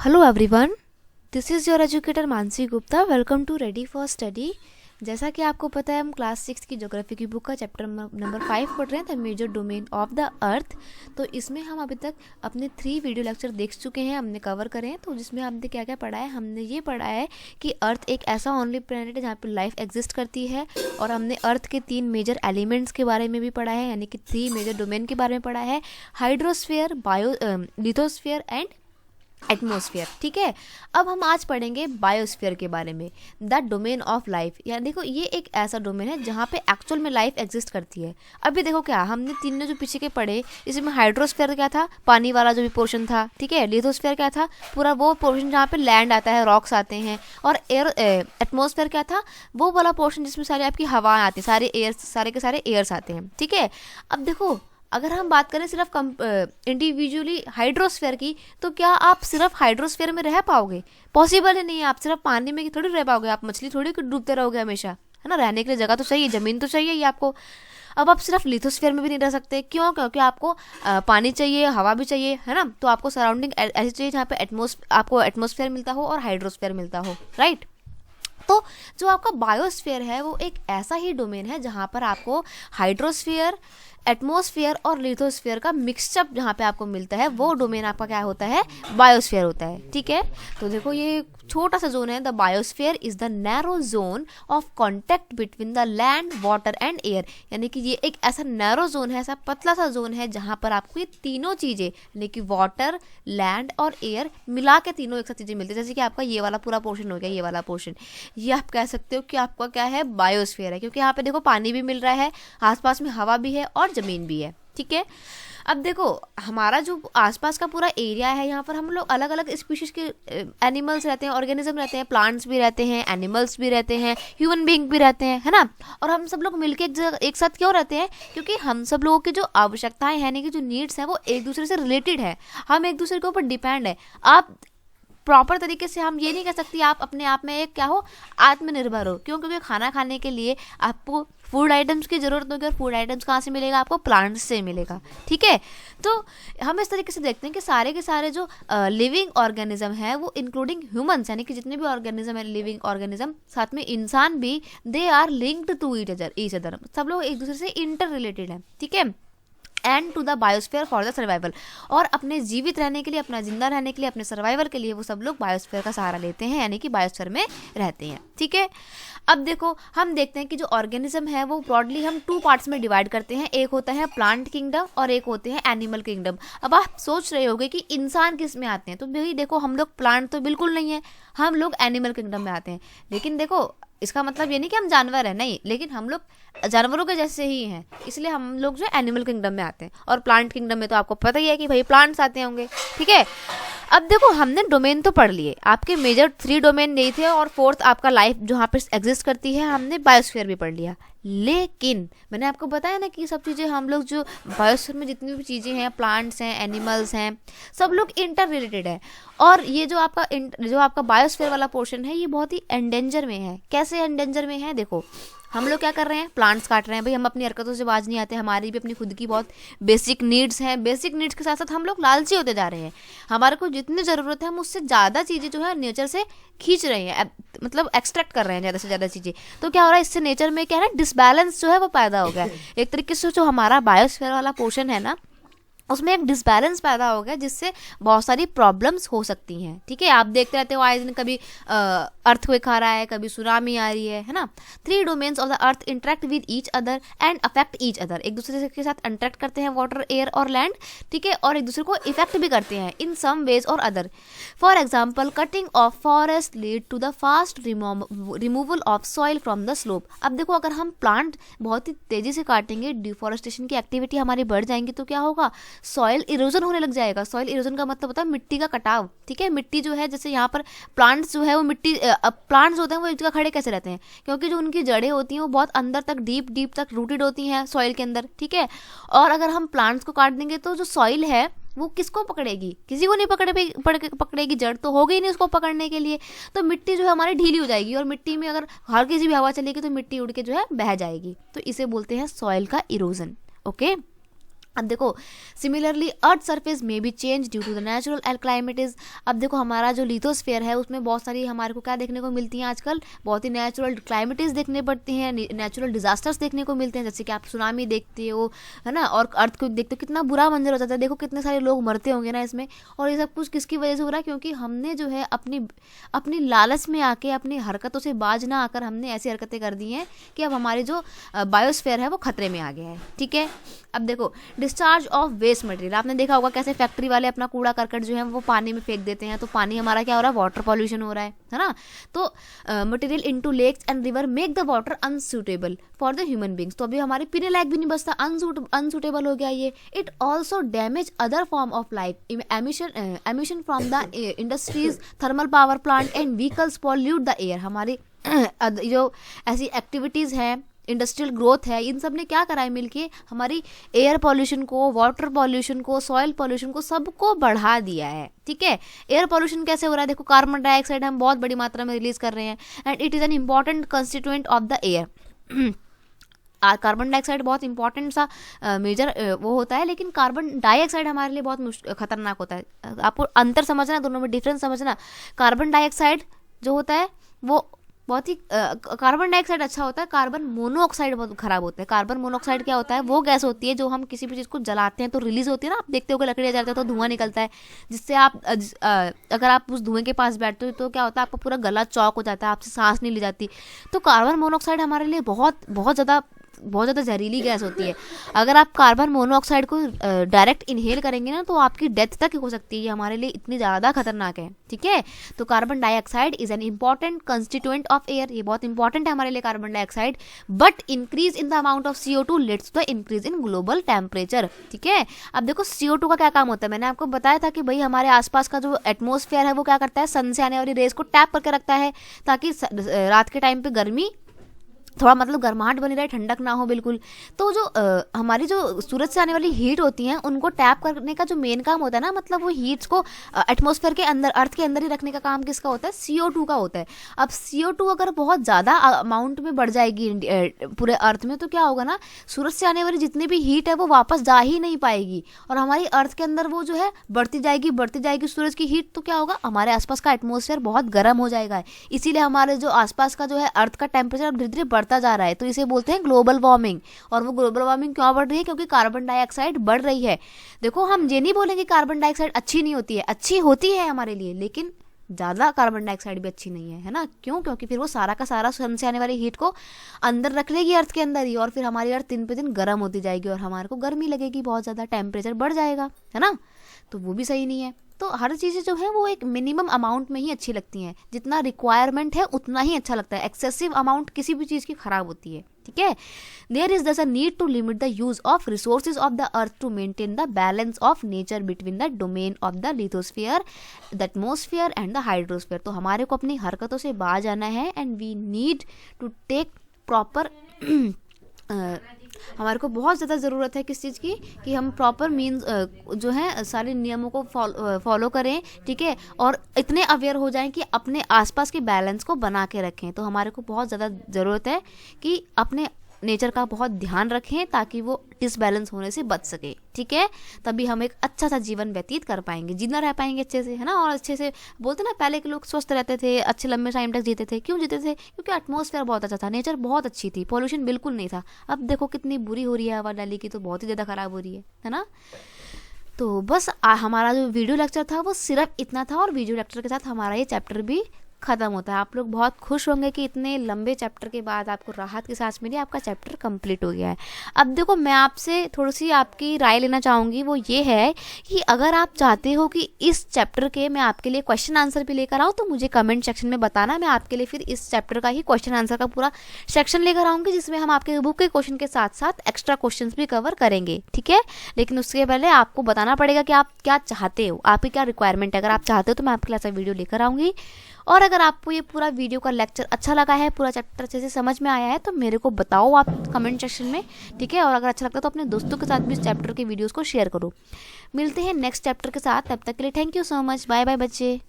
Hello everyone, this is your educator Mansi Gupta. Welcome to ready for study. जैसा कि आपको पता है, हम क्लास 6 की ज्योग्राफी की बुक का चैप्टर नंबर 5 पढ़ रहे हैं, the major domain of the earth. तो इसमें हम अभी तक अपने 3 वीडियो लेक्चर देख चुके हैं, हमने कवर करे हैं। तो जिसमें हमने क्या क्या पढ़ा है, हमने ये पढ़ा है कि अर्थ एक ऐसा ओनली प्लैनेट है जहाँ पर लाइफ एग्जिस्ट करती है। और हमने अर्थ के 3 मेजर एलिमेंट्स के बारे में भी पढ़ा है, यानी कि 3 मेजर डोमेन के बारे में पढ़ा है: हाइड्रोस्फीयर, लिथोस्फीयर एंड एटमॉस्फेयर। ठीक है, अब हम आज पढ़ेंगे बायोस्फीयर के बारे में, द डोमेन ऑफ लाइफ। यानी देखो, ये एक ऐसा डोमेन है जहाँ पे एक्चुअल में लाइफ एग्जिस्ट करती है। अभी देखो, क्या हमने तीनों जो पीछे के पढ़े, इसमें हाइड्रोस्फीयर क्या था, पानी वाला जो भी पोर्शन था। ठीक है, लिथोस्फीयर क्या था, पूरा वो पोर्शन जहाँ पे लैंड आता है, रॉक्स आते हैं। और एटमॉस्फेयर क्या था, वो वाला पोर्शन जिसमें सारी आपकी हवा आती है, सारे के सारे एयर्स आते हैं। ठीक है, अब देखो, अगर हम बात करें सिर्फ इंडिविजुअली हाइड्रोस्फीयर की, तो क्या आप सिर्फ हाइड्रोस्फीयर में रह पाओगे? पॉसिबल ही नहीं है। आप सिर्फ पानी में थोड़ी रह पाओगे, आप मछली थोड़ी डूबते रहोगे हमेशा, है ना। रहने के लिए जगह तो चाहिए, ज़मीन तो चाहिए ही आपको। अब आप सिर्फ लिथोस्फीयर में भी नहीं रह सकते। क्यों? क्योंकि आपको पानी चाहिए, हवा भी चाहिए, है ना। तो आपको सराउंडिंग ऐसी चाहिए जहाँ पे आपको एटमॉस्फेयर मिलता हो और हाइड्रोस्फीयर मिलता हो, राइट। तो जो आपका बायोस्फीयर है, वो एक ऐसा ही डोमेन है जहाँ पर आपको हाइड्रोस्फीयर, एटमॉस्फेयर और लिथोस्फीयर का मिक्सचर जहाँ पे आपको मिलता है, वो डोमेन आपका क्या होता है, बायोस्फीयर होता है। ठीक है, तो देखो, ये छोटा सा जोन है। The biosphere is the narrow zone of contact between the land, water and air. यानी कि ये एक ऐसा नैरो जोन है, ऐसा पतला सा जोन है जहाँ पर आपको ये तीनों चीज़ें, यानी कि वाटर, लैंड और एयर मिला के तीनों एक साथ चीज़ें मिलती है। जैसे कि आपका ये वाला पूरा पोर्शन हो गया, ये वाला पोर्शन, ये आप कह सकते हो कि आपका क्या है, बायोस्फीयर है। क्योंकि यहाँ पे देखो, पानी भी मिल रहा है, आसपास में हवा भी है और ज़मीन भी है। ठीक है, अब देखो, हमारा जो आसपास का पूरा एरिया है, यहाँ पर हम लोग अलग अलग स्पीशीज के एनिमल्स रहते हैं, ऑर्गेनिज्म रहते हैं, प्लांट्स भी रहते हैं, एनिमल्स भी रहते हैं, ह्यूमन बीइंग भी रहते हैं, है ना। और हम सब लोग मिलकर एक साथ क्यों रहते हैं? क्योंकि हम सब लोगों की जो आवश्यकताएं हैं, यानी कि जो नीड्स हैं, वो एक दूसरे से रिलेटेड है। हम एक दूसरे के ऊपर डिपेंड है। आप प्रॉपर तरीके से हम ये नहीं कह सकती आप अपने आप में एक क्या हो, आत्मनिर्भर हो। क्यों? क्योंकि खाना खाने के लिए आपको फूड आइटम्स की ज़रूरत होगी, और फूड आइटम्स कहाँ से मिलेगा? आपको प्लांट्स से मिलेगा। ठीक है, तो हम इस तरीके से देखते हैं कि सारे के सारे जो लिविंग ऑर्गेनिज्म है, वो इंक्लूडिंग ह्यूमंस, यानी कि जितने भी ऑर्गेनिज्म है, लिविंग ऑर्गेनिज्म, साथ में इंसान भी, they are linked to each other. सब लोग एक दूसरे से इंटर रिलेटेड है। ठीक है, and to the biosphere for the survival. और अपने जीवित रहने के लिए, अपना जिंदा रहने के लिए, अपने सर्वाइवल के लिए वो सब लोग बायोस्फीयर का सहारा लेते हैं, यानी कि बायोस्फीयर में रहते हैं। ठीक है, अब देखो, हम देखते हैं कि जो ऑर्गेनिज्म है, वो ब्रॉडली हम 2 पार्ट्स में डिवाइड करते हैं। एक होता है प्लांट किंगडम और एक होते हैं एनिमल किंगडम। अब आप सोच रहे होगे कि इंसान किस में आते हैं, तो भाई देखो, हम लोग प्लांट तो बिल्कुल नहीं है, हम लोग एनिमल किंगडम में आते हैं। लेकिन देखो, इसका मतलब ये नहीं कि हम जानवर हैं, नहीं, लेकिन हम लोग जानवरों के जैसे ही हैं, इसलिए हम लोग जो एनिमल किंगडम में आते हैं। और प्लांट किंगडम में तो आपको पता ही है कि भाई प्लांट्स आते होंगे। ठीक है, अब देखो, हमने डोमेन तो पढ़ लिए, आपके मेजर 3 डोमेन नहीं थे, और 4th आपका लाइफ जहाँ पर एग्जिस्ट करती है, हमने बायोस्फीयर भी पढ़ लिया। लेकिन मैंने आपको बताया ना कि सब चीज़ें, हम लोग जो बायोस्फीयर में जितनी भी चीज़ें हैं, प्लांट्स हैं, एनिमल्स हैं, सब लोग इंटर रिलेटेड है। और ये जो आपका बायोस्फीयर वाला पोर्शन है, ये बहुत ही एंडेंजर में है। कैसे एंडेंजर में है? देखो, हम लोग क्या कर रहे हैं, प्लांट्स काट रहे हैं। भाई, हम अपनी हरकतों से बाज नहीं आते, हमारी भी अपनी खुद की बहुत बेसिक नीड्स हैं। बेसिक नीड्स के साथ साथ हम लोग लालची होते जा रहे हैं। हमारे को जितनी ज़रूरत है, हम उससे ज़्यादा चीज़ें जो है नेचर से खींच रहे हैं, मतलब एक्सट्रैक्ट कर रहे हैं ज़्यादा से ज़्यादा चीज़ें। तो क्या हो रहा है, इससे नेचर में क्या है ना, डिसबैलेंस जो है वो पैदा हो गया है। एक तरीके से जो हमारा बायोस्फीयर वाला पोर्शन है ना, उसमें एक डिसबैलेंस पैदा हो गया, जिससे बहुत सारी प्रॉब्लम्स हो सकती हैं। ठीक है, आप देखते रहते हो आए दिन, कभी अर्थक्वेक आ रहा है, कभी सुनामी आ रही है ना। 3 domains of the earth interact with each other and affect each other. एक दूसरे के साथ इंटरेक्ट करते हैं, वाटर, एयर और लैंड। ठीक है, और एक दूसरे को इफेक्ट भी करते हैं इन सम वेज और other. For example, cutting of forest lead to the fast removal of soil from the slope. अब देखो, अगर हम प्लांट बहुत ही तेजी से काटेंगे, डिफॉरेस्टेशन की एक्टिविटी हमारी बढ़ जाएंगी, तो क्या होगा, सॉइल इरोजन होने लग जाएगा। सॉइल इरोजन का मतलब होता है मिट्टी का कटाव। ठीक है, मिट्टी जो है, जैसे यहाँ पर प्लांट्स जो है, वो मिट्टी, प्लांट्स होते हैं वो एक जगह खड़े कैसे रहते हैं? क्योंकि जो उनकी जड़ें होती हैं, वो बहुत अंदर तक, डीप तक रूटेड होती हैं सॉइल के अंदर। ठीक है, और अगर हम प्लांट्स को काट देंगे, तो जो सॉइल है वो किसको पकड़ेगी? किसी को नहीं पकड़ेगी, जड़ तो हो गई नहीं उसको पकड़ने के लिए। तो मिट्टी जो है हमारी ढीली हो जाएगी, और मिट्टी में अगर हल्की सी भी हवा चलेगी, तो मिट्टी उड़ के जो है बह जाएगी। तो इसे बोलते हैं सॉइल का इरोजन। ओके, अब देखो सिमिलरली अर्थ सरफेस में be change due to the natural climate. अब देखो हमारा जो लिथोस्फीयर है उसमें बहुत सारी हमारे को क्या देखने को मिलती हैं आजकल, बहुत ही नेचुरल क्लाइमेटीज देखने पड़ती हैं, नेचुरल डिजास्टर्स देखने को मिलते हैं, जैसे कि आप सुनामी देखते हो, है ना, और अर्थ को देखते हो, कितना बुरा मंजर हो जाता है, देखो कितने सारे लोग मरते होंगे ना इसमें। और ये सब कुछ किसकी वजह से हो रहा है, क्योंकि हमने जो है अपनी लालच में आके अपनी हरकतों से बाज ना आकर हमने ऐसी हरकतें कर दी हैं कि अब हमारी जो बायोस्फीयर है वो खतरे में आ गया है। ठीक है, अब देखो डिस्चार्ज ऑफ वेस्ट मटेरियल, आपने देखा होगा कैसे फैक्ट्री वाले अपना कूड़ा करकट जो है वो पानी में फेंक देते हैं, तो पानी हमारा क्या हो रहा है, वाटर पॉल्यूशन हो रहा है ना। तो material into lakes and river make the water unsuitable for the human beings, तो अभी हमारे पीने लायक भी नहीं बचता, अनसूटेबल हो गया ये। It also damage other form of life, emission from the industries, thermal power plant and vehicles pollute the air, हमारी जो ऐसी एक्टिविटीज़ हैं, इंडस्ट्रियल ग्रोथ है, इन सब ने क्या करा है मिलके, हमारी एयर पॉल्यूशन को, वाटर पॉल्यूशन को, सॉइल पॉल्यूशन को, सबको बढ़ा दिया है। ठीक है, एयर पॉल्यूशन कैसे हो रहा है, देखो कार्बन डाइऑक्साइड हम बहुत बड़ी मात्रा में रिलीज कर रहे हैं and it is an important constituent of the air. Carbon dioxide बहुत इंपॉर्टेंट सा मेजर वो होता है, लेकिन कार्बन डाइऑक्साइड हमारे लिए बहुत खतरनाक होता है। आपको अंतर समझना, दोनों में डिफरेंस समझना। कार्बन डाइऑक्साइड जो होता है वो बहुत ही कार्बन डाइऑक्साइड अच्छा होता है, कार्बन मोनोऑक्साइड बहुत खराब होता है। कार्बन मोनोऑक्साइड क्या होता है, वो गैस होती है जो हम किसी भी चीज़ को जलाते हैं तो रिलीज होती है ना, आप देखते हो कि लकड़ियाँ जलाते हो तो धुआं निकलता है, जिससे आप अगर आप उस धुएं के पास बैठते हो तो क्या होता है, आपका पूरा गला चौक हो जाता है, आपसे सांस नहीं ली जाती। तो कार्बन मोनोऑक्साइड हमारे लिए बहुत ज़्यादा जहरीली गैस होती है। अगर आप कार्बन मोनोऑक्साइड को डायरेक्ट इनहेल करेंगे ना तो आपकी डेथ तक हो सकती है, ये हमारे लिए इतनी ज़्यादा खतरनाक है। ठीक है, तो carbon dioxide is an important constituent of air, ये बहुत इंपॉर्टेंट है हमारे लिए carbon dioxide, but increase in the amount of CO2 let's the increase in global temperature. ठीक है, अब देखो CO2 का क्या काम होता है, मैंने आपको बताया था कि भाई हमारे आसपास का जो एटमॉस्फेयर है वो क्या करता है, सन से आने वाली रेज को टैप करके रखता है, ताकि रात के टाइम पे गर्मी थोड़ा मतलब गर्माहट बनी रहे, ठंडक ना हो बिल्कुल। तो जो हमारी जो सूरज से आने वाली हीट होती हैं उनको टैप करने का जो मेन काम होता है ना, मतलब वो हीट्स को एटमॉस्फेयर के अंदर, अर्थ के अंदर ही रखने का काम किसका होता है, CO2 का होता है। अब CO2 अगर बहुत ज़्यादा अमाउंट में बढ़ जाएगी पूरे अर्थ में तो क्या होगा ना, सूरज से आने वाली जितनी भी हीट है वो वापस जा ही नहीं पाएगी और हमारी अर्थ के अंदर वो जो है बढ़ती जाएगी सूरज की हीट, तो क्या होगा, हमारे आसपास का एटमॉस्फेयर बहुत गर्म हो जाएगा। इसीलिए हमारे जो आसपास का जो है अर्थ का टेम्परेचर धीरे धीरे बढ़ता जा रहा है, तो इसे बोलते हैं ग्लोबल वार्मिंग। और वो ग्लोबल वार्मिंग क्यों बढ़ रही है, क्योंकि कार्बन डाइऑक्साइड बढ़ रही है। देखो हम ये नहीं बोलेंगे कार्बन डाइऑक्साइड अच्छी नहीं होती है, अच्छी होती है हमारे लिए, लेकिन ज़्यादा कार्बन डाइऑक्साइड भी अच्छी नहीं है ना। क्यों, क्योंकि फिर वो सारा का सारा सन से आने वाली हीट को अंदर रख लेगी अर्थ के अंदर ही, और फिर हमारी अर्थ दिन पे दिन गर्म होती जाएगी और हमारे को गर्मी लगेगी, बहुत ज़्यादा टेम्परेचर बढ़ जाएगा, है ना, तो वो भी सही नहीं है। तो हर चीज़ें जो है वो एक मिनिमम अमाउंट में ही अच्छी लगती हैं, जितना रिक्वायरमेंट है उतना ही अच्छा लगता है, एक्सेसिव अमाउंट किसी भी चीज़ की खराब होती है। ठीक है, there is thus a need to limit the use of resources of the earth to maintain the balance of nature between the domain of the lithosphere, the atmosphere and the hydrosphere. तो हमारे को अपनी हरकतों से बाज आना है and we need to take proper हमारे को बहुत ज़्यादा ज़रूरत है किस चीज़ की, कि हम प्रॉपर मीन्स जो है सारे नियमों को फॉलो करें। ठीक है, और इतने अवेयर हो जाएं कि अपने आसपास के बैलेंस को बना के रखें। तो हमारे को बहुत ज़्यादा ज़रूरत है कि अपने नेचर का बहुत ध्यान रखें ताकि वो डिसबैलेंस होने से बच सके। ठीक है, तभी हम एक अच्छा सा जीवन व्यतीत कर पाएंगे, जिंदा रह पाएंगे अच्छे से, है ना। और अच्छे से बोलते ना, पहले के लोग स्वस्थ रहते थे, अच्छे लंबे टाइम तक जीते थे। क्यों जीते थे, क्योंकि एटमॉस्फेयर बहुत अच्छा था, नेचर बहुत अच्छी थी, पॉल्यूशन बिल्कुल नहीं था। अब देखो कितनी बुरी हो रही है हवा, दिल्ली की तो बहुत ही ज़्यादा ख़राब हो रही है ना। तो बस हमारा जो वीडियो लेक्चर था वो सिर्फ इतना था, और वीडियो लेक्चर के साथ हमारा ये चैप्टर भी ख़त्म होता है। आप लोग बहुत खुश होंगे कि इतने लंबे चैप्टर के बाद आपको राहत की सांस मिली, आपका चैप्टर कंप्लीट हो गया है। अब देखो मैं आपसे थोड़ी सी आपकी राय लेना चाहूँगी, वो ये है कि अगर आप चाहते हो कि इस चैप्टर के मैं आपके लिए क्वेश्चन आंसर भी लेकर आऊँ तो मुझे कमेंट सेक्शन में बताना, मैं आपके लिए फिर इस चैप्टर का ही क्वेश्चन आंसर का पूरा सेक्शन लेकर आऊँगी, जिसमें हम आपके बुक के क्वेश्चन के साथ साथ एक्स्ट्रा क्वेश्चन भी कवर करेंगे। ठीक है, लेकिन उसके पहले आपको बताना पड़ेगा कि आप क्या चाहते हो, आपकी क्या रिक्वायरमेंट है। अगर आप चाहते हो तो मैं आपके लिए ऐसा वीडियो लेकर आऊँगी। और अगर आपको ये पूरा वीडियो का लेक्चर अच्छा लगा है, पूरा चैप्टर अच्छे से समझ में आया है, तो मेरे को बताओ आप कमेंट सेक्शन में। ठीक है, और अगर अच्छा लगता है तो अपने दोस्तों के साथ भी इस चैप्टर के वीडियोस को शेयर करो। मिलते हैं नेक्स्ट चैप्टर के साथ, तब तक के लिए thank you so much, bye bye बच्चे।